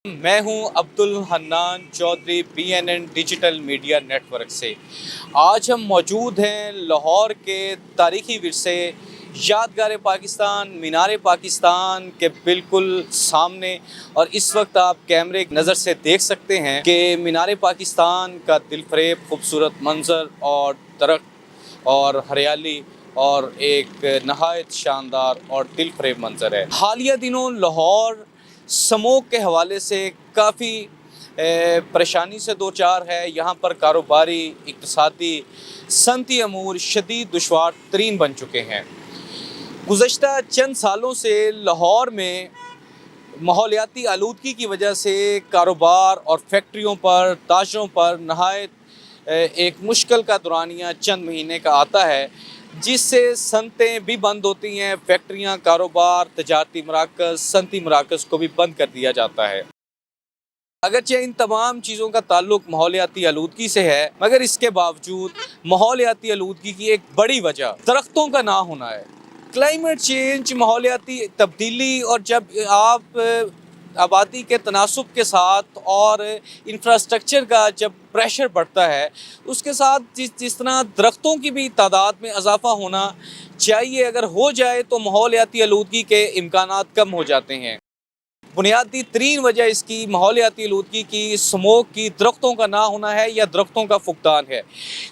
मैं हूं Abdul Hannan Chowdhury BNN digital media network से। आज हम मौजूद हैं लाहौर के तारीखी विरसे यादगार पाकिस्तान मीनार पाकिस्तान के बिल्कुल सामने। और इस वक्त आप कैमरे की नज़र से देख सकते हैं कि मीनार पाकिस्तान का दिलफरेब खूबसूरत मंजर और दरख्त और हरियाली और एक नहायत शानदार और दिलफरेब मंजर है। हालिया दिनों लाहौर स्मोक के हवाले से काफ़ी परेशानी से दो चार है। यहाँ पर कारोबारी इक़्तिसादी सनती अमूर शदीद दुश्वार तरीन बन चुके हैं। गुज़श्ता चंद सालों से लाहौर में माहौलियाती आलूदगी की वजह से कारोबार और फैक्ट्रियों पर ताजरों पर नहायत एक मुश्किल का दौरानिया चंद महीने का आता है, जिससे सनतें भी बंद होती हैं, फैक्ट्रियां, कारोबार, तजारती मराकज़, सनती मराकज़ को भी बंद कर दिया जाता है। अगरचे इन तमाम चीज़ों का ताल्लुक माहौलियाती आलूदगी से है, मगर इसके बावजूद माहौलियाती आलूदगी की एक बड़ी वजह दरख्तों का ना होना है। क्लाइमेट चेंज, माहौलियाती तब्दीली और जब आप आबादी के तनासुब के साथ और इंफ्रास्ट्रक्चर का जब प्रेशर बढ़ता है, उसके साथ जिस तरह दरख्तों की भी तादाद में इजाफ़ा होना चाहिए, अगर हो जाए तो माहौलियाती आलूदगी के इम्कानात कम हो जाते हैं। बुनियादी तरीन वजह इसकी माहौलियाती आलूदगी की स्मोक की दरख्तों का ना होना है या दरख्तों का फुकदान है।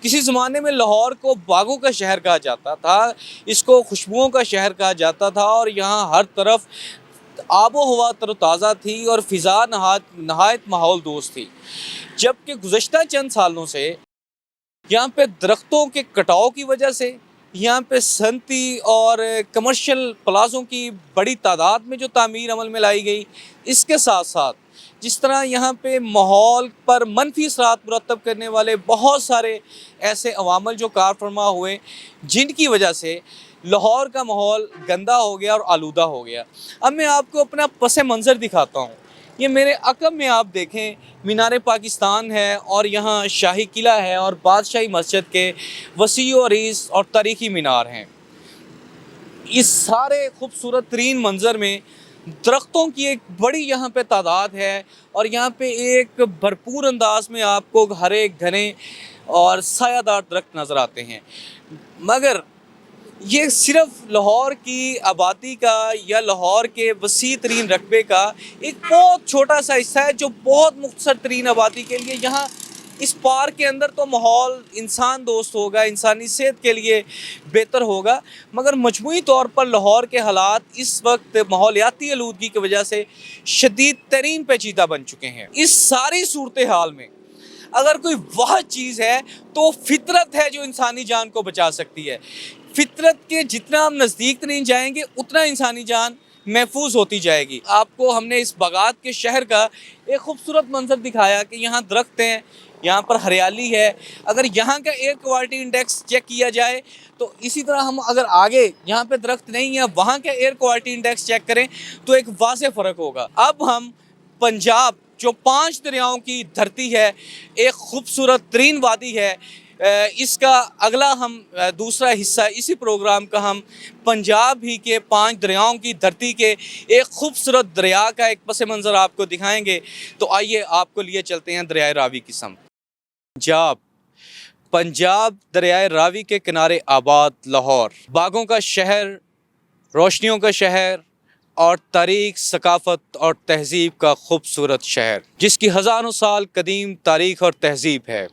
किसी ज़माने में लाहौर को बागों का शहर कहा जाता था, इसको खुशबुओं का शहर कहा जाता था और यहाँ हर तरफ आबो हवा तरोताज़ा थी और फ़िज़ा नहायत माहौल दोस्त थी। जबकि गुज़श्ता चंद सालों से यहाँ पे दरख्तों के कटाव की वजह से, यहाँ पे सनती और कमर्शियल प्लाज़ों की बड़ी तादाद में जो तामीर अमल में लाई गई, इसके साथ साथ जिस तरह यहाँ पे माहौल पर मनफी असरात मुरतब करने वाले बहुत सारे ऐसे अवामल जो कार फरमा हुए, जिनकी वजह से लाहौर का माहौल गंदा हो गया और आलूदा हो गया। अब मैं आपको अपना पस मंज़र दिखाता हूँ। ये मेरे अक़ब में आप देखें, मीनार पाकिस्तान है और यहाँ शाही किला है और बादशाही मस्जिद के वसी और अरीज़ और तारीख़ी मीनार हैं। इस सारे खूबसूरत तरीन मंज़र में दरख्तों की एक बड़ी यहाँ पे तादाद है और यहाँ पे एक भरपूर अंदाज में आपको हरे घने और सायादार दरख्त नज़र आते हैं। मगर ये सिर्फ़ लाहौर की आबादी का या लाहौर के वसी तरीन रकबे का एक बहुत छोटा सा हिस्सा है, जो बहुत मुख्तसर तरीन आबादी के लिए यहाँ इस पार्क के अंदर तो माहौल इंसान दोस्त होगा, इंसानी सेहत के लिए बेहतर होगा, मगर मजमूई तौर पर लाहौर के हालात इस वक्त माहौलियाती आलूदगी की वजह से शदीद तरीन पेचीदा बन चुके हैं। इस सारी सूरत हाल में अगर कोई वह चीज़ है तो फितरत है जो इंसानी जान को बचा सकती है। फितरत के जितना हम नज़दीक नहीं जाएंगे, उतना इंसानी जान महफूज होती जाएगी। आपको हमने इस बागात के शहर का एक खूबसूरत मंजर दिखाया कि यहाँ दरख्त हैं, यहाँ पर हरियाली है। अगर यहाँ का एयर क्वालिटी इंडेक्स चेक किया जाए तो इसी तरह हम अगर आगे यहाँ पे दरख्त नहीं है, वहाँ का एयर क्वालिटी इंडेक्स चेक करें तो एक वाज़ेह फ़र्क होगा। अब हम पंजाब जो 5 दरियाओं की धरती है, एक खूबसूरत तरीन वादी है, इसका अगला हम दूसरा हिस्सा इसी प्रोग्राम का हम पंजाब ही के 5 दरियाओं की धरती के एक खूबसूरत दरिया का एक पस मंज़र आपको दिखाएंगे। तो आइए आपको लिए चलते हैं दरियाए रावी की समत। पंजाब दरियाए रावी के किनारे आबाद लाहौर, बागों का शहर, रोशनियों का शहर और तारीख, सकाफ़त और तहज़ीब का खूबसूरत शहर, जिसकी हज़ारों साल कदीम तारीख़ और तहज़ीब है।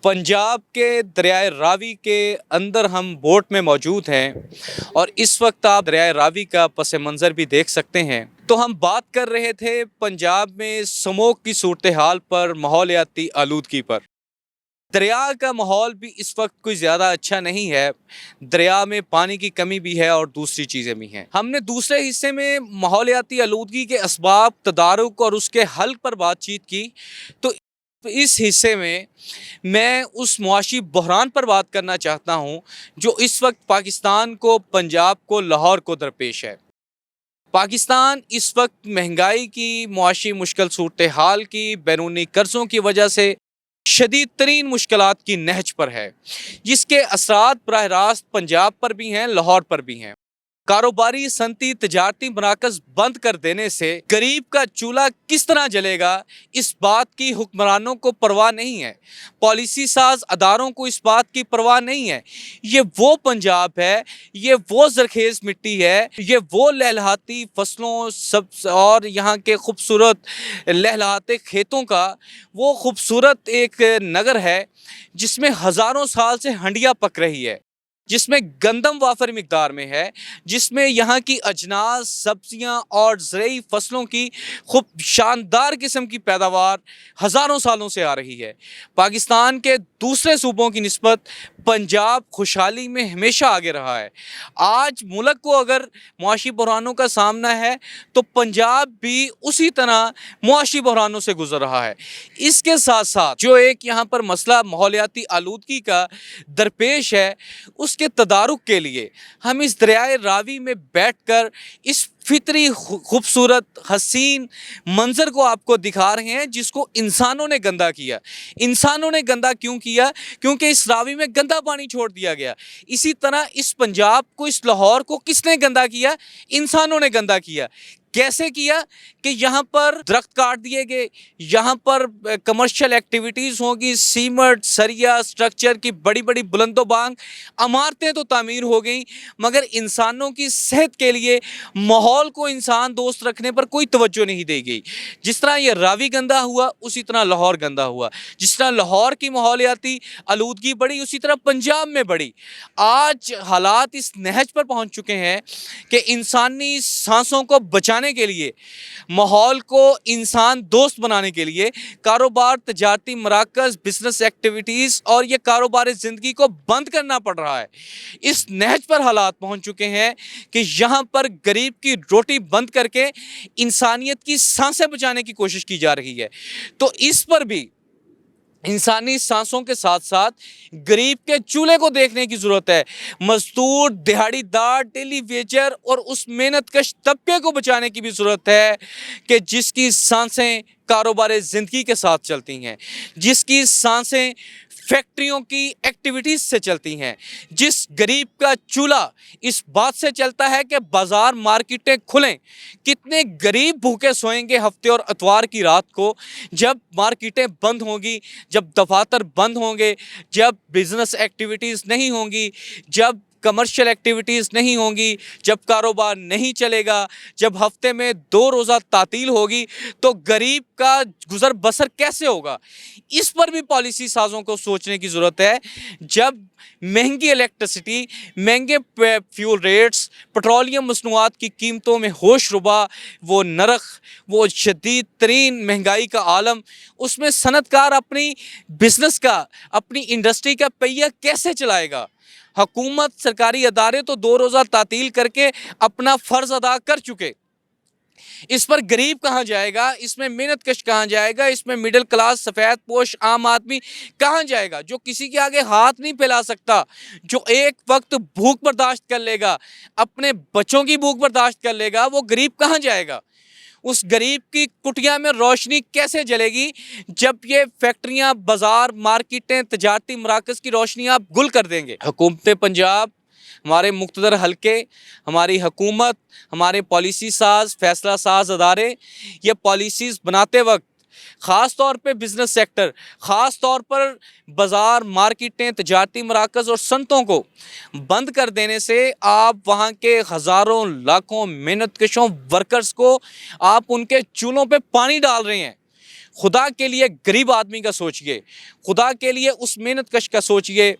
पंजाब के दरियाए रावी के अंदर हम बोट में मौजूद हैं और इस वक्त आप दरियाए रावी का पस मंज़र भी देख सकते हैं। तो हम बात कर रहे थे पंजाब में स्मोक की सूरत हाल पर, माहौलियाती आलूदगी पर। दरिया का माहौल भी इस वक्त कोई ज़्यादा अच्छा नहीं है। दरिया में पानी की कमी भी है और दूसरी चीज़ें भी हैं। हमने दूसरे हिस्से में माहौलियाती आलूदगी के असबाब, तदारुक और उसके हल पर बातचीत की। तो इस हिस्से में मैं उस मुआशी बहरान पर बात करना चाहता हूँ जो इस वक्त पाकिस्तान को, पंजाब को, लाहौर को दरपेश है। पाकिस्तान इस वक्त महंगाई की, मुआशी मुश्किल सूरत हाल की, बैरूनी कर्ज़ों की वजह से शदीद तरीन मुश्किलात की नहज पर है, जिसके असरात बराह रास्त पंजाब पर भी हैं, लाहौर पर भी हैं। कारोबारी सनती तजारती मराकज बंद कर देने से गरीब का चूल्हा किस तरह जलेगा, इस बात की हुक्मरानों को परवाह नहीं है। पॉलिसी साज अदारों को इस बात की परवाह नहीं है। ये वो पंजाब है, ये वो जरखेज मिट्टी है, ये वो लहलहाती फसलों सब और यहाँ के खूबसूरत लहलहाते खेतों का वो खूबसूरत एक नगर है जिसमें हज़ारों साल से हंडिया पक रही है, जिसमें गंदम वाफर मिकदार में है, जिसमें यहाँ की अजनास सब्जियाँ और ज़रूरी फसलों की खूब शानदार किस्म की पैदावार हज़ारों सालों से आ रही है। पाकिस्तान के दूसरे सूबों की निस्बत पंजाब खुशहाली में हमेशा आगे रहा है। आज मुल्क को अगर मुआशी बहरानों का सामना है तो पंजाब भी उसी तरह मुआशी बहरानों से गुजर रहा है। इसके साथ साथ जो एक यहाँ पर मसला माहौलियाती आलूदगी का दरपेश है, उसके तदारुक के लिए हम इस दरियाए रावी में बैठकर इस फितरी खूबसूरत हसीन मंजर को आपको दिखा रहे हैं जिसको इंसानों ने गंदा किया। इंसानों ने गंदा क्यों किया? क्योंकि इस रावी में गंदा पानी छोड़ दिया गया। इसी तरह इस पंजाब को, इस लाहौर को किसने गंदा किया? इंसानों ने गंदा किया। कैसे किया? कि यहाँ पर दरख्त काट दिए गए, यहाँ पर कमर्शियल एक्टिविटीज़ होगी, सीमेंट सरिया स्ट्रक्चर की बड़ी बड़ी बुलंदोबांग इमारतें तो तामीर हो गई, मगर इंसानों की सेहत के लिए माहौल को इंसान दोस्त रखने पर कोई तवज्जो नहीं दी गई। जिस तरह ये रावी गंदा हुआ उसी तरह लाहौर गंदा हुआ। जिस तरह लाहौर की माहौलियाती आलूदगी बढ़ी उसी तरह पंजाब में बढ़ी। आज हालात इस नहज पर पहुँच चुके हैं कि इंसानी सांसों को बचाने के लिए, माहौल को इंसान दोस्त बनाने के लिए कारोबार, तजारती मराकज, बिजनेस एक्टिविटीज़ और ये कारोबारी ज़िंदगी को बंद करना पड़ रहा है। इस नहज पर हालात पहुंच चुके हैं कि यहाँ पर गरीब की रोटी बंद करके इंसानियत की सांसें बचाने की कोशिश की जा रही है। तो इस पर भी इंसानी सांसों के साथ साथ गरीब के चूल्हे को देखने की ज़रूरत है। मजदूर, दिहाड़ीदार, डेली वेजर और उस मेहनतकश तबके को बचाने की भी ज़रूरत है कि जिसकी सांसें कारोबार ज़िंदगी के साथ चलती हैं, जिसकी सांसें फैक्ट्रियों की एक्टिविटीज़ से चलती हैं, जिस गरीब का चूल्हा इस बात से चलता है कि बाज़ार मार्केटें खुलें। कितने गरीब भूखे सोएंगे हफ्ते और इतवार की रात को जब मार्केटें बंद होंगी, जब दफातर बंद होंगे, जब बिज़नेस एक्टिविटीज़ नहीं होंगी, जब कमर्शियल एक्टिविटीज़ नहीं होंगी, जब कारोबार नहीं चलेगा, जब हफ्ते में 2 रोज़ा तातील होगी, तो गरीब का गुज़र बसर कैसे होगा? इस पर भी पॉलिसी साज़ों को सोचने की ज़रूरत है। जब महंगी इलेक्ट्रिसिटी, महंगे फ्यूल रेट्स, पेट्रोलियम मसनूआत की कीमतों में होशरुबा वो नरख, वो शदीद तरीन महंगाई का आलम, उसमें सनतकार अपनी बिज़नेस का, अपनी इंडस्ट्री का पहिया कैसे चलाएगा? हुकूमत, सरकारी अदारे तो 2 रोज़ा तातील करके अपना फ़र्ज़ अदा कर चुके। इस पर गरीब कहाँ जाएगा? इसमें मेहनतकश कहाँ जाएगा? इसमें मिडिल क्लास, सफ़ेद पोश आम आदमी कहाँ जाएगा? जो किसी के आगे हाथ नहीं फैला सकता, जो एक वक्त भूख बर्दाश्त कर लेगा, अपने बच्चों की भूख बर्दाश्त कर लेगा, वो गरीब कहाँ जाएगा? उस गरीब की कुटिया में रोशनी कैसे जलेगी जब ये फैक्ट्रियां, बाज़ार, मार्केटें, तजारती मराकज़ की रोशनी आप गुल कर देंगे? हुकूमत पंजाब, हमारे मुख्तदर हल्के, हमारी हुकूमत, हमारे पॉलिसी साज, फैसला साज अदारे, ये पॉलिसीज़ बनाते वक्त ख़ास तौर पे बिज़नेस सेक्टर, ख़ास तौर पर बाज़ार, मार्केटें, तजारती मराकज़ और सनतों को बंद कर देने से आप वहाँ के हज़ारों लाखों मेहनतकशों वर्कर्स को आप उनके चूल्हों पे पानी डाल रहे हैं। खुदा के लिए गरीब आदमी का सोचिए, खुदा के लिए उस मेहनतकश का सोचिए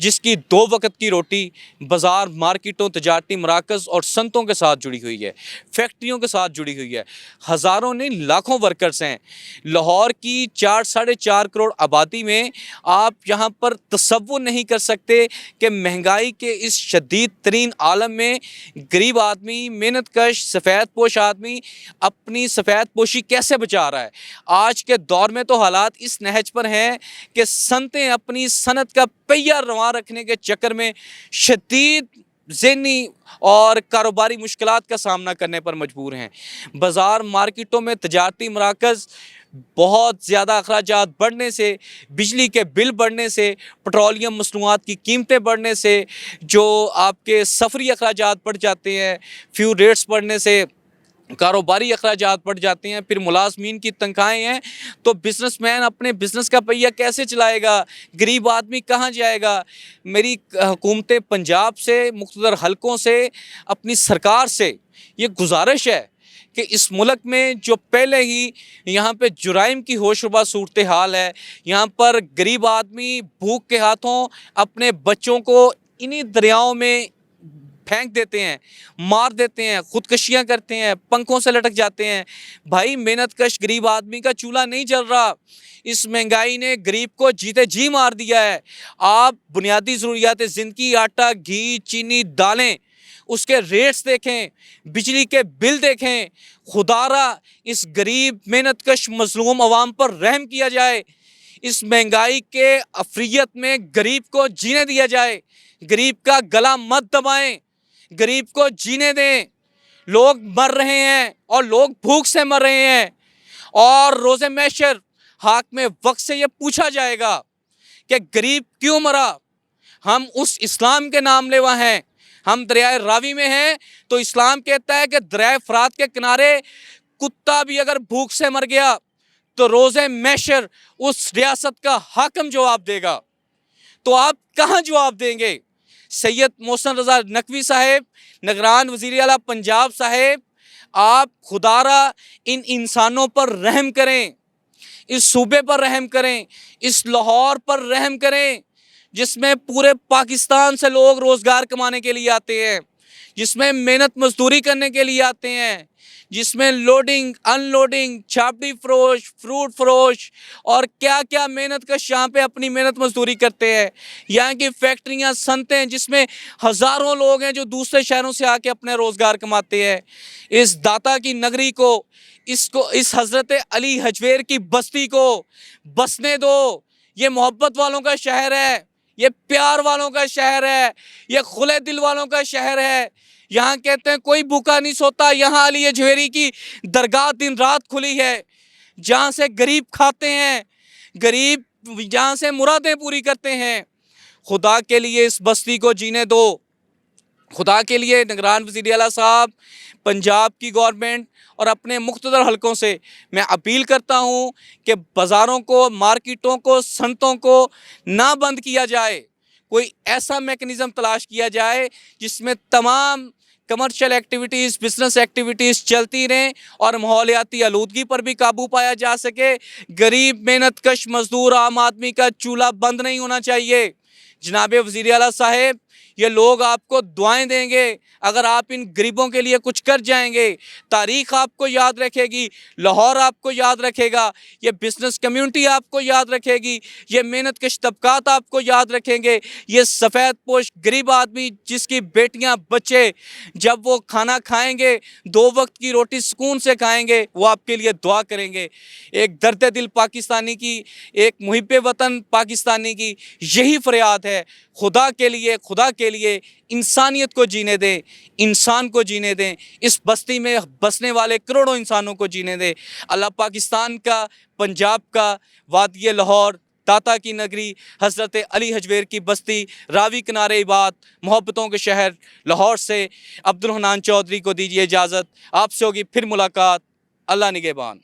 जिसकी 2 वक्त की रोटी बाज़ार, मार्केटों, तजारती मराकज़ और सनतों के साथ जुड़ी हुई है, फैक्ट्रियों के साथ जुड़ी हुई है। हज़ारों नहीं लाखों वर्कर्स हैं। लाहौर की 4 साढ़े 4 करोड़ आबादी में आप यहाँ पर तसव्वुर नहीं कर सकते कि महंगाई के इस शदीद तरीन आलम में गरीब आदमी, मेहनतकश, सफ़ेद पोश आदमी अपनी सफ़ेद पोशी कैसे बचा रहा है। आज के दौर में तो हालात इस नहज पर हैं कि सनतें अपनी सनत का पहिया रवां रखने के चक्कर में शदीद ज़हनी और कारोबारी मुश्किलात का सामना करने पर मजबूर हैं। बाज़ार, मार्केटों में तजारती मराकज़ बहुत ज़्यादा अखराजात बढ़ने से, बिजली के बिल बढ़ने से, पेट्रोलियम मसनूआत की कीमतें बढ़ने से जो आपके सफरी अखराजात बढ़ जाते हैं, फ्यूल रेट्स बढ़ने से कारोबारी अखराजात बढ़ जाते हैं, फिर मुलाजमीन की तनख्वाहें हैं, तो बिजनेसमैन अपने बिजनेस का पहिया कैसे चलाएगा, गरीब आदमी कहाँ जाएगा। मेरी हुकूमत पंजाब से, मुख्तदर हलकों से, अपनी सरकार से ये गुजारिश है कि इस मुल्क में जो पहले ही यहाँ पे जुराइम की होशरुबा सूरत हाल है, यहाँ पर गरीब आदमी भूख के हाथों अपने बच्चों को इन्हीं दरियाओं में फेंक देते हैं, मार देते हैं, खुदकशियां करते हैं, पंखों से लटक जाते हैं। भाई मेहनत कश गरीब आदमी का चूल्हा नहीं जल रहा। इस महंगाई ने गरीब को जीते जी मार दिया है। आप बुनियादी ज़रूरियात ज़िंदगी, आटा, घी, चीनी, दालें, उसके रेट्स देखें, बिजली के बिल देखें। खुदारा इस गरीब मेहनत कश मजलूम अवाम पर रहम किया जाए। इस महंगाई के अफरियत में गरीब को जीने दिया जाए। गरीब का गला मत दबाएं, गरीब को जीने दें। लोग मर रहे हैं और लोग भूख से मर रहे हैं। और रोज़े महशर हाकिम वक्त से ये पूछा जाएगा कि गरीब क्यों मरा। हम उस इस्लाम के नाम लेवा हैं, हम दरियाए रावी में हैं, तो इस्लाम कहता है कि दरियाए फरात के किनारे कुत्ता भी अगर भूख से मर गया तो रोज़े महशर उस रियासत का हाकिम जवाब देगा। तो आप कहाँ जवाब देंगे? सैयद मोहसिन रज़ा नकवी साहेब, निगरान वज़ीर आला पंजाब साहेब, आप खुदारा इन इंसानों पर रहम करें, इस सूबे पर रहम करें, इस लाहौर पर रहम करें जिसमें पूरे पाकिस्तान से लोग रोज़गार कमाने के लिए आते हैं, जिसमें मेहनत मजदूरी करने के लिए आते हैं, जिसमें लोडिंग, अनलोडिंग, छापड़ी फरोश, फ्रूट फरोश और क्या क्या मेहनत कश यहाँ पे अपनी मेहनत मजदूरी करते हैं। यहाँ की फैक्ट्रियाँ, सनतें हैं जिसमें हज़ारों लोग हैं जो दूसरे शहरों से आके अपने रोज़गार कमाते हैं। इस दाता की नगरी को, इस हज़रत अली हजवेर की बस्ती को बसने दो। ये मोहब्बत वालों का शहर है, ये प्यार वालों का शहर है, ये खुले दिल वालों का शहर है। यहाँ कहते हैं कोई भूखा नहीं सोता। यहाँ अली हजवेरी की दरगाह दिन रात खुली है, जहाँ से गरीब खाते हैं, गरीब जहाँ से मुरादें पूरी करते हैं। खुदा के लिए इस बस्ती को जीने दो। खुदा के लिए निगरान वज़ीर आला साहब, पंजाब की गवर्नमेंट और अपने मुख्तदर हलकों से मैं अपील करता हूँ कि बाज़ारों को, मार्केटों को, सनतों को ना बंद किया जाए। कोई ऐसा मैकेनिज़्म तलाश किया जाए जिसमें तमाम कमर्शियल एक्टिविटीज़, बिजनेस एक्टिविटीज़ चलती रहें और माहौलियाती आलूदगी पर भी काबू पाया जा सके। गरीब मेहनत कश मज़दूर आम आदमी का चूल्हा बंद नहीं होना चाहिए। जनाब वज़ीर आला साहेब, ये लोग आपको दुआएं देंगे अगर आप इन गरीबों के लिए कुछ कर जाएंगे। तारीख़ आपको याद रखेगी, लाहौर आपको याद रखेगा, ये बिज़नेस कम्युनिटी आपको याद रखेगी, ये मेहनत कश तबकात आपको याद रखेंगे। ये सफ़ेद पोश गरीब आदमी जिसकी बेटियां, बच्चे जब वो खाना खाएंगे, 2 वक्त की रोटी सुकून से खाएंगे, वो आपके लिए दुआ करेंगे। एक दर्द दिल पाकिस्तानी की, एक मुहिब्बे वतन पाकिस्तानी की यही फरियाद है। खुदा के लिए इंसानियत को जीने दें, इंसान को जीने दें, इस बस्ती में बसने वाले करोड़ों इंसानों को जीने दें। अल्लाह पाकिस्तान का, पंजाब का, वादिय लाहौर, दाता की नगरी, हज़रत अली हजवेर की बस्ती, रावी किनारे इबाद, मोहब्बतों के शहर लाहौर से अब्दुल हन्नान चौधरी को दीजिए इजाज़त। आपसे होगी फिर मुलाकात। अल्लाह निगहबान।